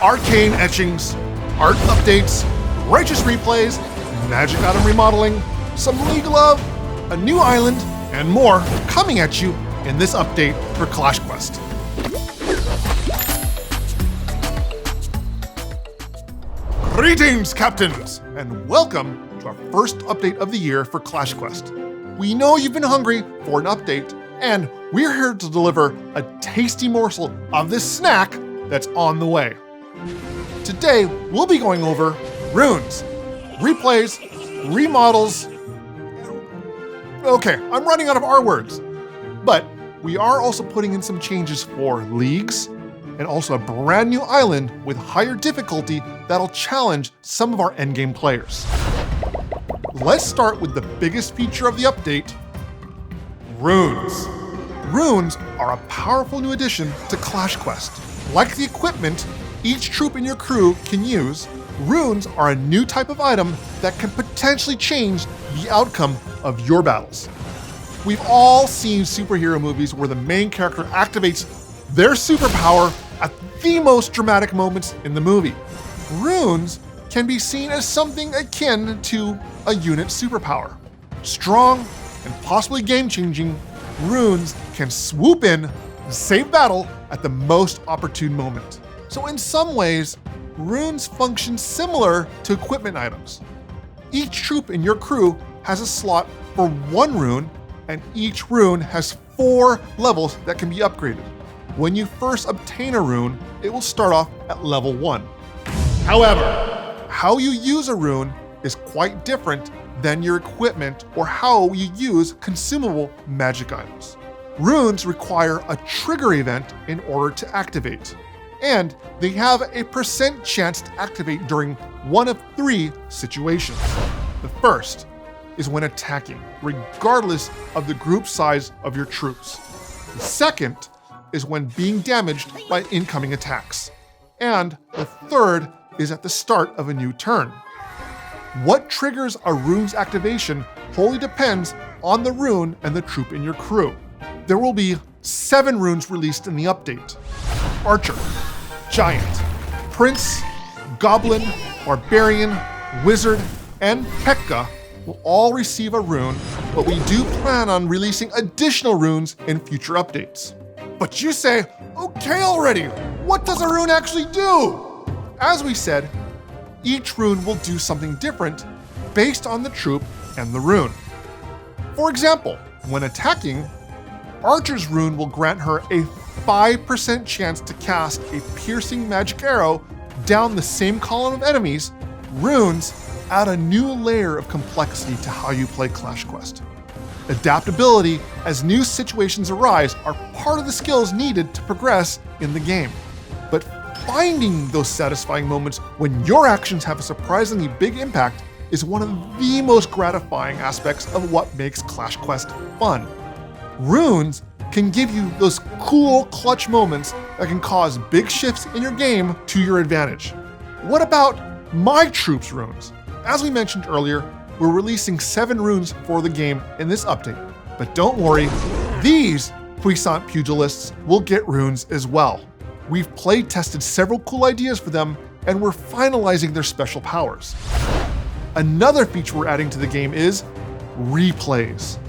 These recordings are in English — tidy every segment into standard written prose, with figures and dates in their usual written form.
arcane etchings, art updates, righteous replays, magic item remodeling, some league love, a new island, and more coming at you in this update for Clash Quest. Greetings, Captains, and welcome to our first update of the year for Clash Quest. We know you've been hungry for an update, and we're here to deliver a tasty morsel of this snack that's on the way. Today, we'll be going over runes, replays, remodels. Okay, I'm running out of R words. But we are also putting in some changes for leagues and also a brand new island with higher difficulty that'll challenge some of our endgame players. Let's start with the biggest feature of the update, runes. Runes are a powerful new addition to Clash Quest. Like the equipment each troop in your crew can use, runes are a new type of item that can potentially change the outcome of your battles. We've all seen superhero movies where the main character activates their superpower at the most dramatic moments in the movie. Runes can be seen as something akin to a unit superpower. Strong and possibly game-changing, runes can swoop in and save battle at the most opportune moment. So in some ways, runes function similar to equipment items. Each troop in your crew has a slot for one rune, and each rune has 4 levels that can be upgraded. When you first obtain a rune, it will start off at level 1. However, how you use a rune is quite different than your equipment or how you use consumable magic items. Runes require a trigger event in order to activate, and they have a % chance to activate during one of 3 situations. The first is when attacking, regardless of the group size of your troops. The second is when being damaged by incoming attacks. And the third is at the start of a new turn. What triggers a rune's activation wholly depends on the rune and the troop in your crew. There will be 7 runes released in the update. Archer, Giant, Prince, Goblin, Barbarian, Wizard, and P.E.K.K.A will all receive a rune, but we do plan on releasing additional runes in future updates. But you say, okay already, what does a rune actually do? As we said, each rune will do something different based on the troop and the rune. For example, when attacking, Archer's rune will grant her a 5% chance to cast a piercing magic arrow down the same column of enemies. Runes add a new layer of complexity to how you play Clash Quest. Adaptability as new situations arise are part of the skills needed to progress in the game. But finding those satisfying moments when your actions have a surprisingly big impact is one of the most gratifying aspects of what makes Clash Quest fun. Runes can give you those cool clutch moments that can cause big shifts in your game to your advantage. What about my troops' runes? As we mentioned earlier, we're releasing 7 runes for the game in this update. But don't worry, these puissant pugilists will get runes as well. We've play tested several cool ideas for them, and we're finalizing their special powers. Another feature we're adding to the game is replays.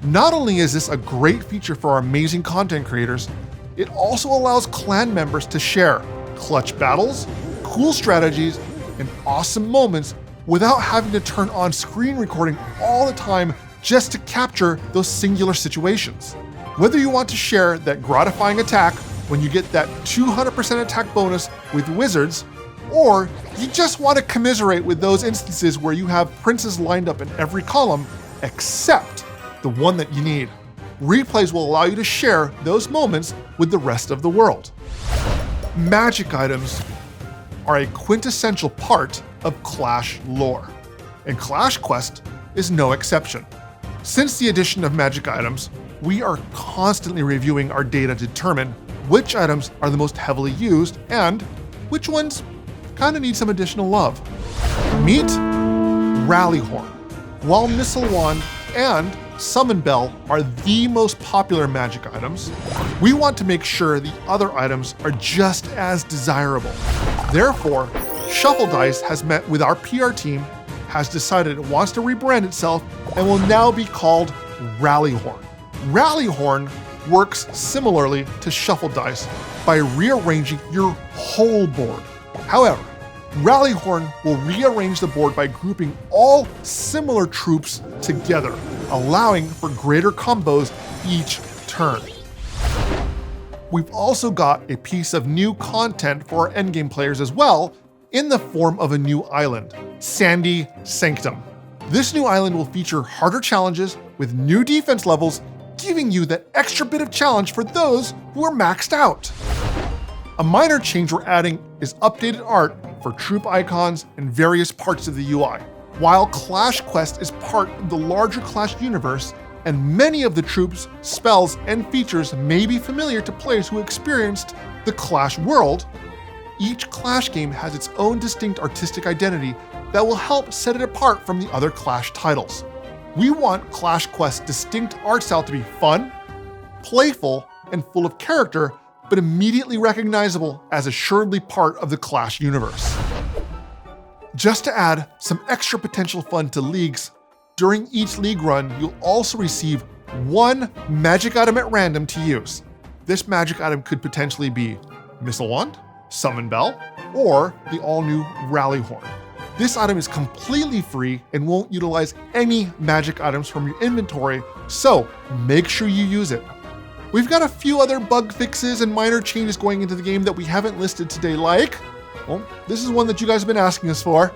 Not only is this a great feature for our amazing content creators, it also allows clan members to share clutch battles, cool strategies, and awesome moments without having to turn on screen recording all the time just to capture those singular situations. Whether you want to share that gratifying attack when you get that 200% attack bonus with wizards, or you just want to commiserate with those instances where you have princes lined up in every column except the one that you need. Replays will allow you to share those moments with the rest of the world. Magic items are a quintessential part of Clash lore, and Clash Quest is no exception. Since the addition of magic items, we are constantly reviewing our data to determine which items are the most heavily used and which ones kind of need some additional love. Meet Rallyhorn. While Missile Wand and Summon Bell are the most popular magic items, we want to make sure the other items are just as desirable. Therefore, Shuffle Dice has met with our PR team, has decided it wants to rebrand itself, and will now be called Rallyhorn. Rallyhorn works similarly to Shuffle Dice by rearranging your whole board. However, Rallyhorn will rearrange the board by grouping all similar troops together, allowing for greater combos each turn. We've also got a piece of new content for our endgame players as well, in the form of a new island, Sandy Sanctum. This new island will feature harder challenges with new defense levels, giving you that extra bit of challenge for those who are maxed out. A minor change we're adding is updated art for troop icons and various parts of the UI. While Clash Quest is part of the larger Clash universe, and many of the troops, spells, and features may be familiar to players who experienced the Clash world, each Clash game has its own distinct artistic identity that will help set it apart from the other Clash titles. We want Clash Quest's distinct art style to be fun, playful, and full of character, but immediately recognizable as assuredly part of the Clash universe. Just to add some extra potential fun to leagues, during each league run, you'll also receive one magic item at random to use. This magic item could potentially be Missile Wand, Summon Bell, or the all-new Rallyhorn. This item is completely free and won't utilize any magic items from your inventory, so make sure you use it. We've got a few other bug fixes and minor changes going into the game that we haven't listed today, like, well, this is one that you guys have been asking us for.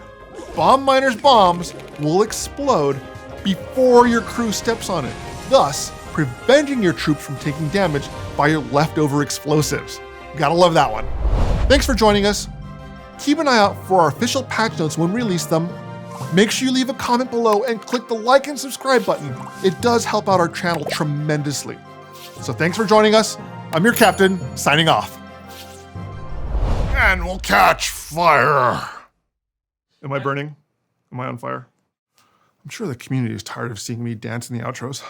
Bomb Miner's bombs will explode before your crew steps on it, thus preventing your troops from taking damage by your leftover explosives. Gotta love that one. Thanks for joining us. Keep an eye out for our official patch notes when we release them. Make sure you leave a comment below and click the like and subscribe button. It does help out our channel tremendously. So thanks for joining us. I'm your captain, signing off. And we'll catch fire. Am I burning? Am I on fire? I'm sure the community is tired of seeing me dance in the outros.